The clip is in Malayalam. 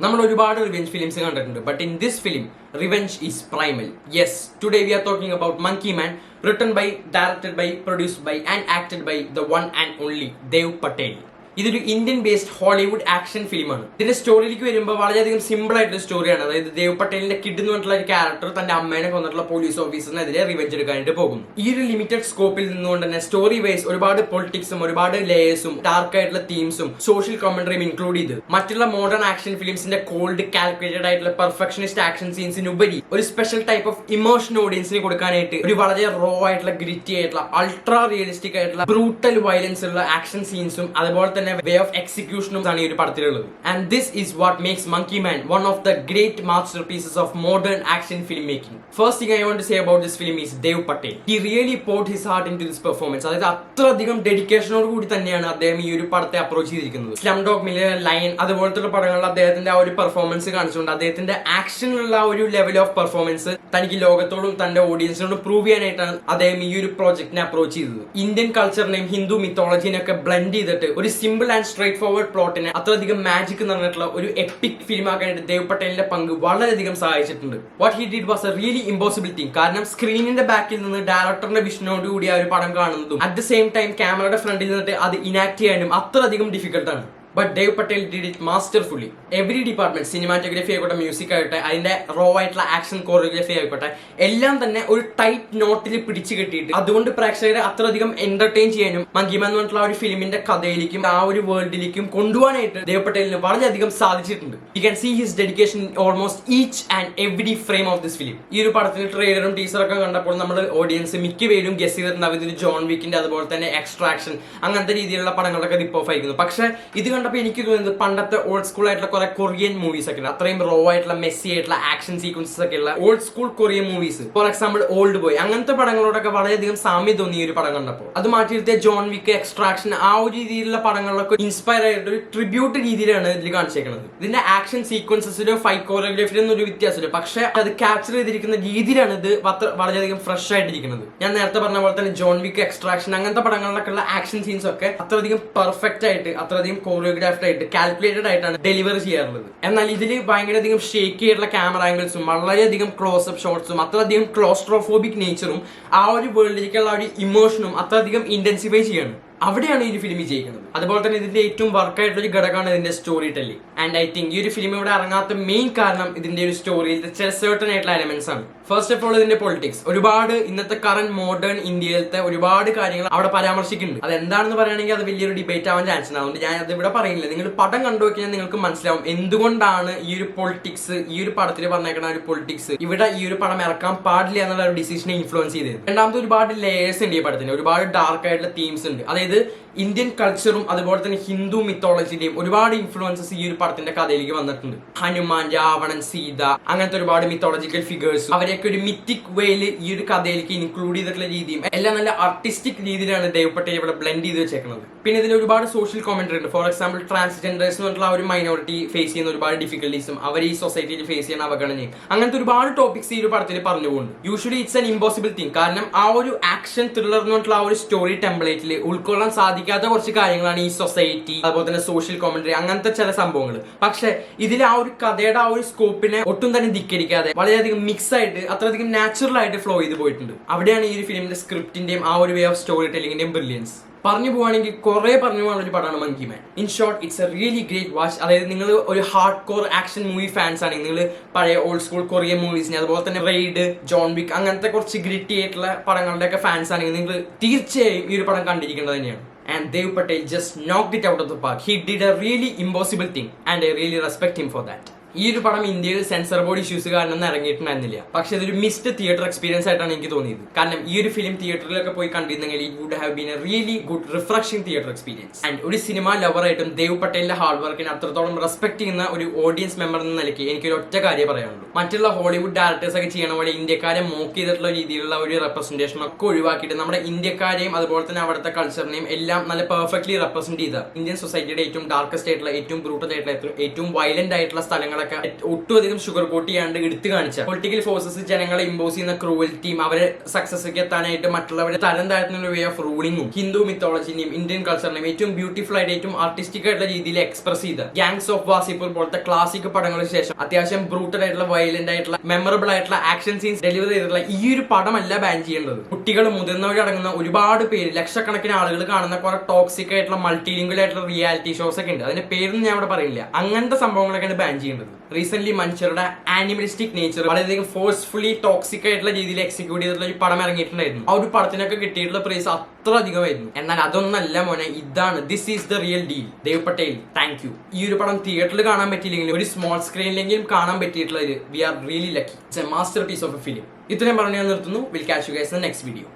നമ്മൾ ഒരുപാട് റിവെഞ്ച് ഫിലിംസ് കണ്ടിട്ടുണ്ട്, but in this film revenge is Primal. Yes, today we are talking about monkey man, written by, directed by, produced by and acted by the one and only Dev Patel. ഇതൊരു ഇന്ത്യൻ ബേസ്ഡ് ഹോളിവുഡ് ആക്ഷൻ ഫിലിമാണ്. ഇതിന്റെ സ്റ്റോറിയിലേക്ക് വരുമ്പോൾ വളരെയധികം സിമ്പിൾ ആയിട്ടുള്ള സ്റ്റോറിയാണ്. അതായത് ദേവ് പട്ടേലിന്റെ കിഡ് എന്ന് പറഞ്ഞിട്ടുള്ള ഒരു ക്യാരക്ടർ തന്റെ അമ്മേനെ കൊന്നിട്ടുള്ള പോലീസ് ഓഫീസറിനെതിരെ റിവെഞ്ച് എടുക്കാനായിട്ട് പോകുന്നു. ഈ ഒരു ലിമിറ്റഡ് സ്കോപ്പിൽ നിന്നുകൊണ്ട് തന്നെ സ്റ്റോറി വൈസ് ഒരുപാട് പൊളിറ്റിക്സും ഒരുപാട് ലേയേഴ്സും ഡാർക്ക് ആയിട്ടുള്ള തീംസും സോഷ്യൽ കോമന്ററിയും ഇൻക്ലൂഡ് ചെയ്ത് മറ്റുള്ള മോഡേൺ ആക്ഷൻ ഫിലിംസിന്റെ കോൾഡ് കാൽക്കുലേറ്റഡ് ആയിട്ടുള്ള പെർഫെക്ഷനിസ്റ്റ് ആക്ഷൻ സീൻസിനുപരി ഒരു സ്പെഷ്യൽ ടൈപ്പ് ഓഫ് ഇമോഷൻ ഓഡിയൻസിന് കൊടുക്കാനായിട്ട് ഒരു വളരെ റോ ആയിട്ടുള്ള ഗ്രിറ്റി ആയിട്ടുള്ള അൾട്രാ റിയലിസ്റ്റിക് ആയിട്ടുള്ള ബ്രൂട്ടൽ വയലൻസ് ഉള്ള ആക്ഷൻ സീൻസും അതുപോലെ തന്നെ വേ ഓഫ് എക്സിക്യൂഷനും ആണ് ഈ ഒരു പടത്തിലുള്ളത്. And this is what makes monkey man one of the great masterpieces of modern action film making. First thing I want to say about this film is Dev Patel. He really poured his heart into this performance. അതായത് അത്രയധികം ഡെഡിക്കേഷനോട് കൂടി തന്നെയാണ് അദ്ദേഹം ഈ ഒരു പടത്തെ അപ്രോച്ച് ചെയ്തിരിക്കുന്നത്. സ്ലം ഡോഗ് മില്ലിയനർ, ലയൺ അതുപോലത്തെ പടങ്ങളിൽ അദ്ദേഹത്തിന്റെ ആ ഒരു പെർഫോമൻസ് കാണിച്ചുകൊണ്ട് അദ്ദേഹത്തിന്റെ ആക്ഷനിലുള്ള ഒരു ലെവൽ ഓഫ് പെർഫോമൻസ് തനിക്ക് ലോകത്തോടും തന്റെ ഓഡിയൻസിനോടും പ്രൂവ് ചെയ്യാനായിട്ടാണ് അദ്ദേഹം ഈ ഒരു പ്രോജക്റ്റിനെ അപ്രോച്ച് ചെയ്തത്. ഇന്ത്യൻ കൾച്ചറിനെയും ഹിന്ദു മിത്തോളജിനെയൊക്കെ ബ്ലെൻഡ് ചെയ്തിട്ട് ഒരു സിമ്പിൾ ആൻഡ് സ്ട്രേറ്റ് ഫോർവേഡ് പ്ലോട്ടിനെ അത്രയധികം മാജിക് എന്ന് പറഞ്ഞിട്ടുള്ള ഒരു എപ്പിക് ഫിലിം ആക്കാനായിട്ട് ദേവ് പട്ടേലിന്റെ പങ്ക് വളരെയധികം സഹായിച്ചിട്ടുണ്ട്. What he did was A really impossible thing. കാരണം സ്ക്രീനിന്റെ ബാക്കിൽ നിന്ന് ഡയറക്ടറിന്റെ വിഷനോട് കൂടി ആ ഒരു പടം കാണുന്നതും അറ്റ് ദ സെയിം ടൈം ക്യാമറയുടെ ഫ്രണ്ടിൽ നിന്നിട്ട് അത് ഇനാക്ട് ചെയ്യാനും അത്രയധികം ഡിഫിക്കൽട്ടാണ്. But Dev Patel did it masterfully. Every department, cinematography ആയിക്കോട്ടെ, മ്യൂസിക് ആയിട്ടെ, അതിന്റെ റോ ആയിട്ടുള്ള ആക്ഷൻ കോറിയോഗ്രഫി ആയിക്കോട്ടെ, എല്ലാം തന്നെ ഒരു ടൈറ്റ് നോട്ടിൽ പിടിച്ചു കെട്ടിയിട്ട് അതുകൊണ്ട് പ്രേക്ഷകരെ അത്രയധികം എന്റർടൈൻ ചെയ്യാനും മങ്കി മാൻ എന്ന് പറഞ്ഞിട്ടുള്ള ആ ഒരു ഫിലിമിന്റെ കഥയിലേക്കും ആ ഒരു വേൾഡിലേക്കും കൊണ്ടുപോകാനായിട്ട് ദേവ് പട്ടേലിന് വളരെയധികം സാധിച്ചിട്ടുണ്ട്. You can see his dedication in almost each and every frame of this film. ഈ ഒരു പടത്തിന്റെ ട്രെയിലറും ടീസറൊക്കെ കണ്ടപ്പോൾ നമ്മൾ ഓഡിയൻസ് മിക്കവരും ഗസ് ചെയ്തിട്ടുണ്ടാവും ഇതൊരു ജോൺ വിക്കിന്റെ അതുപോലെ തന്നെ എക്സ്ട്രാക്ഷൻ അങ്ങനത്തെ രീതിയിലുള്ള പടങ്ങളൊക്കെ റിപ്പ് ഓഫ് ആയിരിക്കുന്നു. പക്ഷെ ഇത് കണ്ടപ്പോൾ എനിക്ക് തോന്നുന്നത് പണ്ടത്തെ ഓൾഡ് സ്കൂൾ ആയിട്ടുള്ള കുറെ കൊറിയൻ മൂവീസ് ഒക്കെ ഉണ്ട്. അത്രയും റോ ആയിട്ടുള്ള മെസ്സി ആയിട്ടുള്ള ആക്ഷൻ സീക്വൻസസ് ഒക്കെ ഉള്ള old school Korean movies, for example old boy, അങ്ങനത്തെ പടങ്ങളോടൊക്കെ വളരെയധികം സാമ്യം തോന്നി ഈ ഒരു പടം കണ്ടപ്പോൾ. അത് മാറ്റിയിരുത്തിയ ജോൺ വിക്ക്, എക്സ്ട്രാക്ഷൻ ആ ഒരു രീതിയിലുള്ള പടങ്ങളിലൊക്കെ ഇൻസ്പയർ ആയിട്ട് ഒരു ട്രിബ്യൂട്ട് രീതിയിലാണ് ഇതിൽ കാണിച്ചേക്കുന്നത്. ഇതിന്റെ ആക്ഷൻ സീക്വൻസസിലോ ഫൈറ്റ് കോറിയോഗ്രഫിയിലോ ഒന്നും ഒരു വ്യത്യാസമില്ല, പക്ഷെ അത് ക്യാപ്ചർ ചെയ്തിരിക്കുന്ന രീതിയിലാണ് ഇത് വളരെയധികം ഫ്രഷ് ആയിട്ടിരിക്കുന്നത്. ഞാൻ നേരത്തെ പറഞ്ഞ പോലെ തന്നെ ജോൺ വിക്ക്, എക്സ്ട്രാക്ഷൻ അങ്ങനത്തെ പടങ്ങളിലൊക്കെ ഉള്ള ആക്ഷൻ സീൻസ് ഒക്കെ അത്രയധികം പെർഫെക്റ്റ് ആയിട്ട് അത്രയധികം കോറിയോഗ്രാഫ്ഡ് ആയിട്ട് കാൽക്കുലേറ്റഡ് ആയിട്ടാണ് ഡെലിവറി ചെയ്യാറുള്ളത്. എന്നാൽ ഇതിൽ ഭയങ്കരധികം ഷേക്ക് ചെയ്തിട്ടുള്ള ക്യാമറ ആംഗിൾസും വളരെയധികം ക്ലോസപ്പ് ഷോട്ട്സും അത്രയധികം ക്ലോസ്ട്രോഫോബിക് നേച്ചറും ആ ഒരു വേൾഡിലേക്കുള്ള ഒരു ഇമോഷനും അത്രയധികം ഇന്റൻസിഫൈ ചെയ്യാണ്. അവിടെയാണ് ഈ ഒരു ഫിലിം വിജയിക്കുന്നത്. അതുപോലെ തന്നെ ഇതിന്റെ ഏറ്റവും വർക്കായിട്ടുള്ള ഒരു ഘടകമാണ് ഇതിന്റെ story telling. And I think ഈ ഒരു ഫിലിം ഇവിടെ ഇറങ്ങാത്ത മെയിൻ കാരണം ഇതിന്റെ ഒരു സ്റ്റോറിയിലത്തെ ചില സർട്ടൺ ആയിട്ടുള്ള എലമെന്റ്സ് ആണ്. ഫസ്റ്റ് ഓഫ് ഓൾ ഇതിന്റെ പൊളിറ്റിക്സ്. ഒരുപാട് ഇന്നത്തെ കറന്റ് മോഡേൺ ഇന്ത്യയിലത്തെ ഒരുപാട് കാര്യങ്ങൾ അവിടെ പരാമർശിക്കുന്നുണ്ട്. അത് എന്താണെന്ന് പറയുകയാണെങ്കിൽ അത് വലിയൊരു ഡിബേറ്റ് ആവാൻ ചാൻസ് ഉണ്ട്. അതുകൊണ്ട് ഞാൻ അത് ഇവിടെ പറയുന്നില്ല. നിങ്ങൾ പടം കണ്ടു നോക്കിയാൽ നിങ്ങൾക്ക് മനസ്സിലാവും എന്തുകൊണ്ടാണ് ഈ ഒരു പൊളിറ്റിക്സ്, ഈ ഒരു പടത്തിൽ പറഞ്ഞേക്കുന്ന ഒരു പൊളിറ്റിക്സ് ഇവിടെ ഈ ഒരു പടം ഇറക്കാൻ പാടില്ല എന്നുള്ള ഒരു ഡിസിഷനെ ഇൻഫ്ലുവൻസ് ചെയ്തത്. രണ്ടാമത് ഒരുപാട് ലേയേഴ്സ് ഉണ്ട് ഈ പടത്തിന്, ഒരുപാട് ഡാർക്ക് ആയിട്ടുള്ള തീംസ് ഉണ്ട്. അതായത് ഇന്ത്യൻ കൾച്ചറും അതുപോലെ തന്നെ ഹിന്ദു മിത്തോളജിന്റെയും ഒരുപാട് ഇൻഫ്ലുവൻസസ് ഈ ഒരു പടത്തിന്റെ കഥയിലേക്ക് വന്നിട്ടുണ്ട്. ഹനുമാൻ, രാവണൻ, സീത അങ്ങനത്തെ ഒരുപാട് മിത്തോളജിക്കൽ ഫിഗേഴ്സും അവരെയൊക്കെ ഒരു മിത്തിക് വേയില് ഈ ഒരു കഥയിലേക്ക് ഇൻക്ലൂഡ് ചെയ്തിട്ടുള്ള രീതിയും എല്ലാം നല്ല ആർട്ടിസ്റ്റിക് രീതിയിലാണ് ദേവ് പട്ടേൽ ഇവിടെ ബ്ലെൻഡ് ചെയ്ത് വെച്ചേക്കുന്നത്. പിന്നെ ഇതിൽ ഒരുപാട് സോഷ്യൽ കോമന്ററി ഉണ്ട്. ഫോർ എക്സാമ്പിൾ ട്രാൻസ്ജെൻഡേഴ്സ് എന്ന് പറഞ്ഞിട്ടുള്ള ഒരു മൈനോറിറ്റി ഫേസ് ചെയ്യുന്ന ഒരുപാട് ഡിഫിക്കൽട്ടീസും അവർ ഈ സൊസൈറ്റിയിൽ ഫേസ് ചെയ്യുന്ന അവഗണനയും അങ്ങനത്തെ ഒരുപാട് ടോപ്പിക്സ് ഈ ഒരു പടത്തിൽ പറഞ്ഞു പോകുന്നു. Usually it's an impossible thing. കാരണം ആ ഒരു ആക്ഷൻ ത്രില്ലർ എന്ന് പറഞ്ഞിട്ടുള്ള ആ ഒരു സ്റ്റോറി ടെംപ്ലേറ്റിൽ ഉൾക്കൊള്ളാൻ സാധിക്കാത്ത കുറച്ച് കാര്യങ്ങളാണ് ഈ സൊസൈറ്റി, അതുപോലെ തന്നെ സോഷ്യൽ കോമന്ററി അങ്ങനത്തെ ചില സംഭവങ്ങൾ. പക്ഷെ ഇതിൽ ആ ഒരു കഥയുടെ ആ ഒരു സ്കോപ്പിനെ ഒട്ടും തന്നെ ധിക്കരിക്കാതെ വളരെയധികം മിക്സ് ആയിട്ട് അത്രയധികം നാച്ചുറൽ ആയിട്ട് ഫ്ലോ ചെയ്ത് പോയിട്ടുണ്ട്. അവിടെയാണ് ഈ ഒരു ഫിലിമിന്റെ സ്ക്രിപ്റ്റിന്റെയും ആ ഒരു വേ ഓഫ് സ്റ്റോറി ടെല്ലിംഗിന്റെയും ബ്രില്യൻസ്. പറഞ്ഞു പോവാണെങ്കിൽ കുറെ പറഞ്ഞു പോകാനുള്ള ഒരു പടമാണ് monkey man. In short it's A really great watch. അതായത് നിങ്ങൾ ഒരു hard core action movie fans ആണെങ്കിൽ, നിങ്ങൾ പഴയ ഓൾഡ് സ്കൂൾ കൊറിയൻ മൂവീസിനെ അതുപോലെ തന്നെ റെയ്ഡ്, ജോൺ വിക്ക് അങ്ങനത്തെ കുറച്ച് ഗ്രിറ്റി ആയിട്ടുള്ള പടങ്ങളുടെ ഒക്കെ ഫാൻസ് ആണെങ്കിൽ നിങ്ങൾ തീർച്ചയായും ഈ ഒരു പടം കണ്ടിരിക്കേണ്ടത് തന്നെയാണ്. And Dev Patel just knocked it out of the park. He did a really impossible thing and I really respect him for that. ഈ ഒരു പടം ഇന്ത്യയിൽ സെൻസർ ബോർഡ് ഇഷ്യൂസ് കാരണം ഇറങ്ങിയിട്ടുണ്ടായിരുന്നില്ല. പക്ഷെ ഇതൊരു മിസ്ഡ് തിയേറ്റർ എക്സ്പീരിയൻസ് ആയിട്ടാണ് എനിക്ക് തോന്നിയത്. കാരണം ഈ ഒരു ഫിലിം തിയേറ്ററിലൊക്കെ പോയി കണ്ടിരുന്നെങ്കിൽ it would have been a really good refreshing theatre experience. And ഒരു സിനിമ ലവർ ആയിട്ടും ദേവ് പട്ടേലിന്റെ ഹാർഡ് വർക്കിനെ അത്രത്തോളം റെസ്പെക്ട് ചെയ്യുന്ന ഒരു ഓഡിയൻസ് മെമ്പർ എന്ന നിലയ്ക്ക് എനിക്കൊരു ഒറ്റ കാര്യം പറയാനുള്ളൂ. മറ്റുള്ള ഹോളിവുഡ് ഡയറക്ടേഴ്സ് ഒക്കെ ചെയ്യണ പോലെ ഇന്ത്യക്കാരെ മോക്ക് ചെയ്തിട്ടുള്ള രീതിയിലുള്ള ഒരു റെപ്രസെന്റേഷൻ ഒക്കെ ഒഴിവാക്കിയിട്ട് നമ്മുടെ ഇന്ത്യക്കാരെയും അതുപോലെ തന്നെ അവിടുത്തെ കൾച്ചറിനെയും എല്ലാം നല്ല പെർഫെക്റ്റ്ലി റെപ്രസെന്റ് ചെയ്ത ഇന്ത്യൻ സൊസൈറ്റിയുടെ ഏറ്റവും ഡാർക്കസ്റ്റ് ആയിട്ടുള്ള, ഏറ്റവും ബ്രൂട്ടൽ ആയിട്ടുള്ള, ഏറ്റവും വയലന്റ് ആയിട്ടുള്ള സ്ഥലങ്ങൾ കാര്യങ്ങളൊക്കെ ഒട്ടുമധികം ഷുഗർ കോട്ട് ചെയ്യാണ്ട് എടുത്തു കാണിച്ച പൊളിറ്റിക്കൽ ഫോഴ്സസ് ജനങ്ങളെ ഇമ്പോസ് ചെയ്യുന്ന ക്രൂവൽറ്റിയും അവരെ സക്സസ്ക്ക് എത്താനായിട്ട് മറ്റുള്ളവരെ തരം താഴ്ത്തുന്ന വേ ഓഫ് റൂളിംഗും ഹിന്ദു മിത്തോളജിനെയും ഇന്ത്യൻ കൾച്ചറിനെയും ഏറ്റവും ബ്യൂട്ടിഫുൾ ആയിട്ട് ഏറ്റവും ആർട്ടിസ്റ്റിക് ആയിട്ടുള്ള രീതിയിൽ എക്സ്പ്രസ് ചെയ്ത ഗാങ്സ് ഓഫ് വാസിപ്പൂർ പോലത്തെ ക്ലാസിക് പടങ്ങൾക്ക് ശേഷം അത്യാവശ്യം ബ്രൂട്ടൽ ആയിട്ടുള്ള വയലന്റ് ആയിട്ടുള്ള മെമ്മറബിൾ ആയിട്ടുള്ള ആക്ഷൻ സീൻസ് ഡെലിവർ ചെയ്തിട്ടുള്ള ഈ ഒരു പടമല്ല ബാൻ ചെയ്യേണ്ടത്. കുട്ടികൾ മുതിർന്നവരടങ്ങുന്ന ഒരുപാട് പേര് ലക്ഷക്കണക്കിന് ആളുകൾ കാണുന്ന കുറെ ടോക്സിക് ആയിട്ടുള്ള മൾട്ടിലിംഗ്വൽ ആയിട്ടുള്ള റിയാലിറ്റി ഷോസ് ഒക്കെ ഉണ്ട്. അതിന്റെ പേരൊന്നും ഞാൻ ഇവിടെ പറയില്ല. അങ്ങനത്തെ സംഭവങ്ങളൊക്കെയാണ് ബാൻ ചെയ്യേണ്ടത്. റീസെന്റ് മനുഷ്യരുടെ ആനിമലിസ്റ്റിക് നേച്ചർ വളരെയധികം ഫോഴ്സ്ഫുള്ളി ടോക്സിക് ആയിട്ടുള്ള രീതിയിൽ എക്സിക്യൂട്ട് ചെയ്തിട്ടുള്ള ഒരു പടം ഇറങ്ങിയിട്ടുണ്ടായിരുന്നു. ആ ഒരു പടത്തിനൊക്കെ കിട്ടിയിട്ടുള്ള പ്രൈസ് അത്ര അധികമായിരുന്നു. എന്നാൽ അതൊന്നല്ല മോനെ, ഇതാണ് this is the real deal. Dev Patel, thank you. ഈ ഒരു പടം തിയേറ്ററിൽ കാണാൻ പറ്റിയില്ലെങ്കിലും ഒരു സ്മോൾ സ്ക്രീനിലെങ്കിലും കാണാൻ പറ്റിയിട്ടുള്ളത് we are really lucky. It's a masterpiece of a film. ഇത്രയും പറഞ്ഞ് ഞാൻ നിർത്തുന്നു. Will catch you guys in the next video.